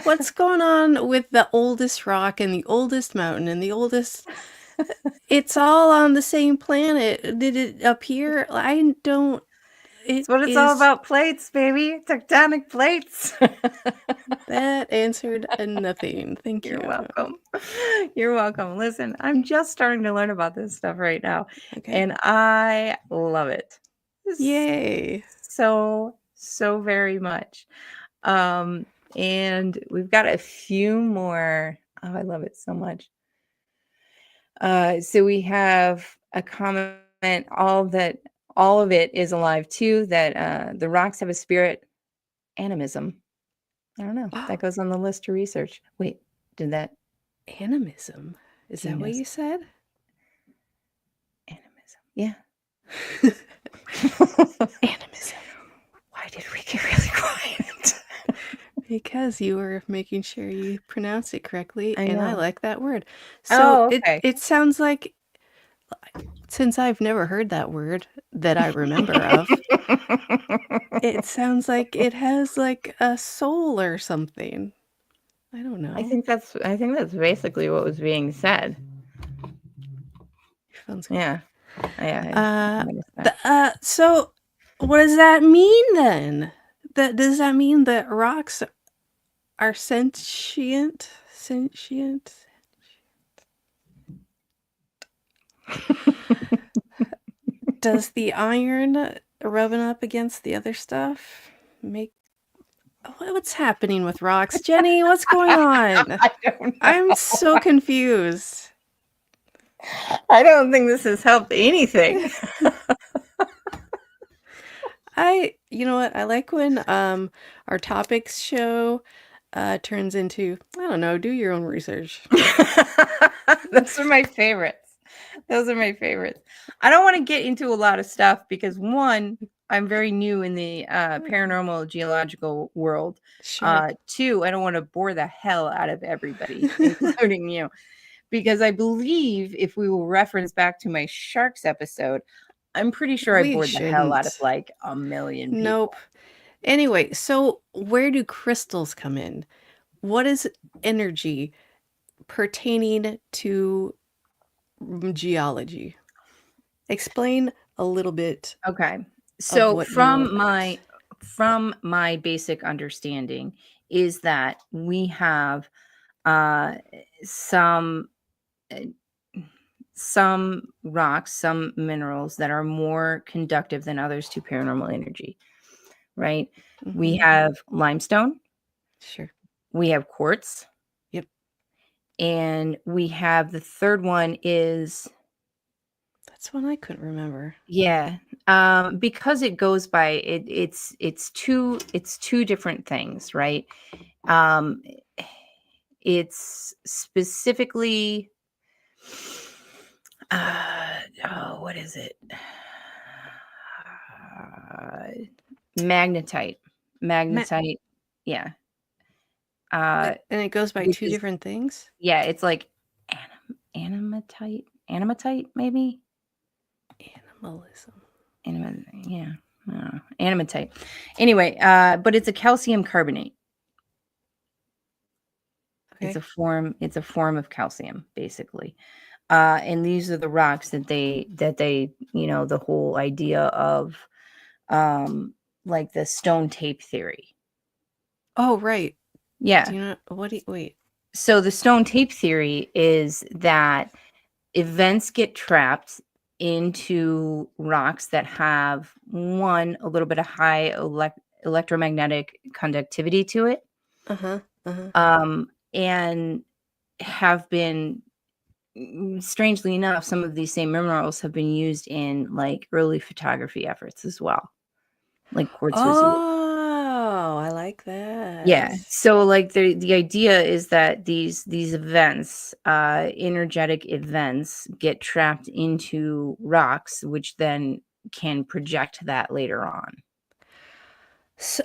What's going on with the oldest rock and the oldest mountain and the oldest? It's all on the same planet. Did it appear? I don't. It's what it's all about. Plates, baby. Tectonic plates. That answered nothing. Thank you. You're welcome. You're welcome. Listen, I'm just starting to learn about this stuff right now. Okay. And I love it. Yay. So very much. And we've got a few more. Oh, I love it so much. So we have a comment, all of it is alive too, that the rocks have a spirit, animism. I don't know. That goes on the list to research. Wait, did that? Animism? Is that what you said? Animism. Yeah. Animism. Why did we get really quiet? Because you were making sure you pronounce it correctly, I and I know. like that word. So okay. it sounds like, since I've never heard that word that I remember of, it sounds like it has like a soul or something. I don't know. I think that's basically what was being said. Your phone's Yeah. So what does that mean then? Does that mean that rocks are sentient? Does the iron rubbing up against the other stuff make... What's happening with rocks? Jeni, what's going on? I don't know. I'm so confused. I don't think this has helped anything. You know what? I like when our topics show turns into, I don't know, do your own research. Those are my favorites. I don't want to get into a lot of stuff because, one, I'm very new in the paranormal geological world. Sure. Two, I don't want to bore the hell out of everybody, including you, because I believe if we will reference back to my sharks episode, I'm pretty sure I We bored the hell out of shouldn't. like a million people. Nope. Anyway, so where do crystals come in? What is energy pertaining to geology? Explain a little bit. Okay. So what you know about from my basic understanding is that we have uh some uh, some rocks, some minerals that are more conductive than others to paranormal energy, right? We Mhm. have limestone, Sure. we have quartz, Yep. and we have the third one is That's one I couldn't remember. yeah, because it goes by it's two different things, right? Um, it's specifically what is it? Magnetite. Magnetite. Yeah. And it goes by Which two is different things? yeah, it's like animatite maybe? Animalism. Yeah. I don't know. Animatite. Anyway, but it's a calcium carbonate. Okay. It's a form of calcium, basically. And these are the rocks that they, the whole idea of like the stone tape theory. Oh, right. Yeah. Do you know wait. So the stone tape theory is that events get trapped into rocks that have a little bit of high electromagnetic conductivity to it, Uh-huh. Uh-huh. and have been strangely enough, some of these same minerals have been used in like early photography efforts as well. Like quartz was used. Oh, I like that. Yeah. So like the idea is that these events, energetic events get trapped into rocks, which then can project that later on. So,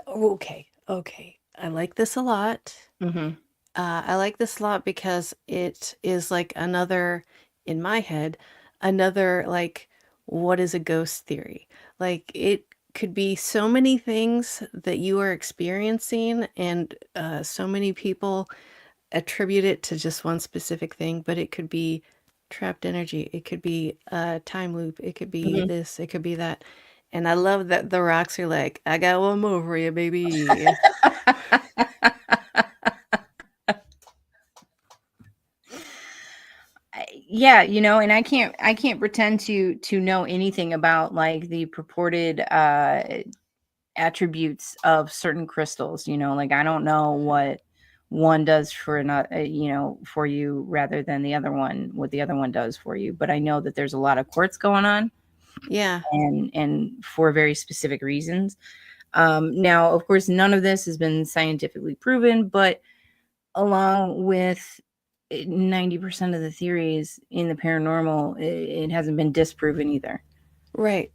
okay. I like this a lot. Mm-hmm. I like this a lot because it is like another, in my head, another like, what is a ghost theory? Like it could be so many things that you are experiencing, and so many people attribute it to just one specific thing, but it could be trapped energy. It could be a time loop. It could be Mm-hmm. this. It could be that. And I love that the rocks are like, I got one more for you, baby. Yeah, and I can't pretend to know anything about like the purported attributes of certain crystals, like I don't know what one does for another, for you rather than what the other one does for you, but I know that there's a lot of quartz going on, Yeah. and for very specific reasons. Now of course none of this has been scientifically proven, but along with 90% of the theories in the paranormal, it hasn't been disproven either, Right.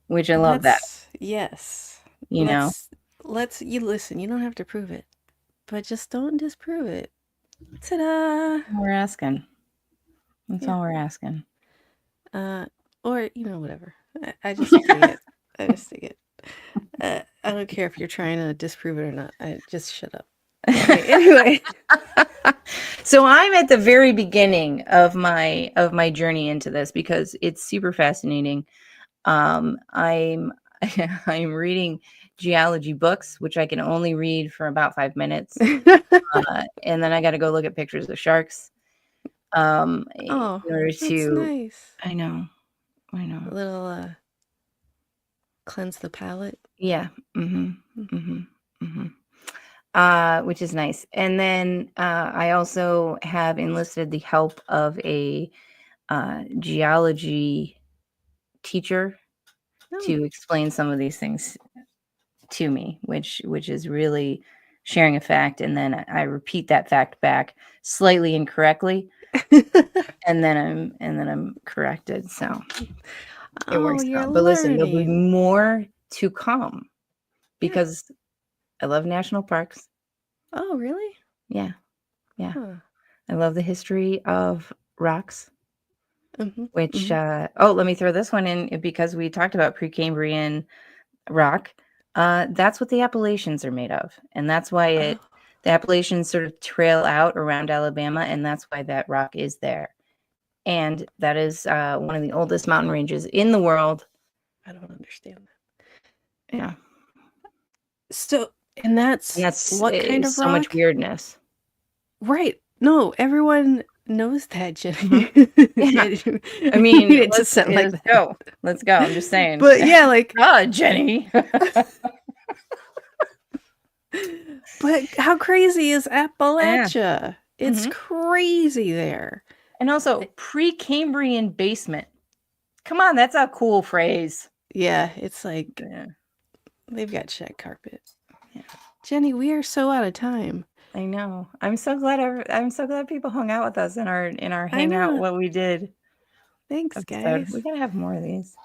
which I love that, Yes. you know. You listen, you don't have to prove it, but just don't disprove it. Ta-da! We're asking. That's Yeah. all we're asking. Or, whatever. I just dig it. I just dig it. I don't care if you're trying to disprove it or not. I just shut up. Okay, anyway. So I'm at the very beginning of my journey into this because it's super fascinating. I'm I'm reading geology books, which I can only read for about 5 minutes, and then I got to go look at pictures of sharks. In order That's to, nice. I know. A little cleanse the palate. Yeah. Which is nice. And then I also have enlisted the help of a geology teacher to explain some of these things to me, which is really sharing a fact, and then I repeat that fact back slightly incorrectly, and then I'm corrected. So it works you're out. But listen, there'll be learning. more to come because I love national parks. Oh, really? Yeah. Huh. I love the history of rocks, Mhm, which mhm. let me throw this one in because we talked about Precambrian rock. That's what the Appalachians are made of, and that's why Oh, the Appalachians sort of trail out around Alabama, and that's why that rock is there. And that is one of the oldest mountain ranges in the world. I don't understand that. Yeah, So, and and that's that's what kind of so much rock? weirdness. Right. No, everyone knows that, Mhm. Jenny. Yeah, You I mean, need it to sound like let's that. go. Let's go. I'm just saying. But yeah, like, Jenny. but how crazy is Yeah. Appalachia? It's Mhm. crazy there. And also Precambrian basement. Come on, that's a cool phrase. Yeah, it's like Yeah. they've got shag carpet. Yeah. Jenny, we are so out of time. I know. I'm so glad people hung out with us in our I hangout. know. What we did Thanks, episode. guys. We gotta have more of these,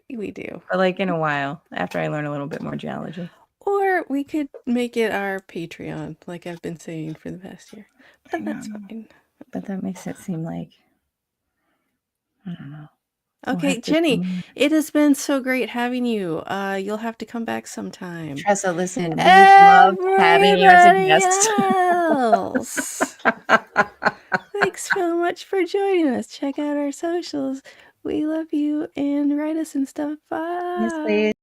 We do. but like in a while after I learn a little bit more geology. Or we could make it our Patreon, like I've been saying for the past year. But that's fine. But that makes it seem like I don't know. We'll Okay, have to Jenny, it has been so great having you. You'll have to come back sometime. Tressa, listen, we love having you as a Everybody guest. else. Thanks so much for joining us. Check out our socials. We love you and write us and stuff. Bye. Yes, please.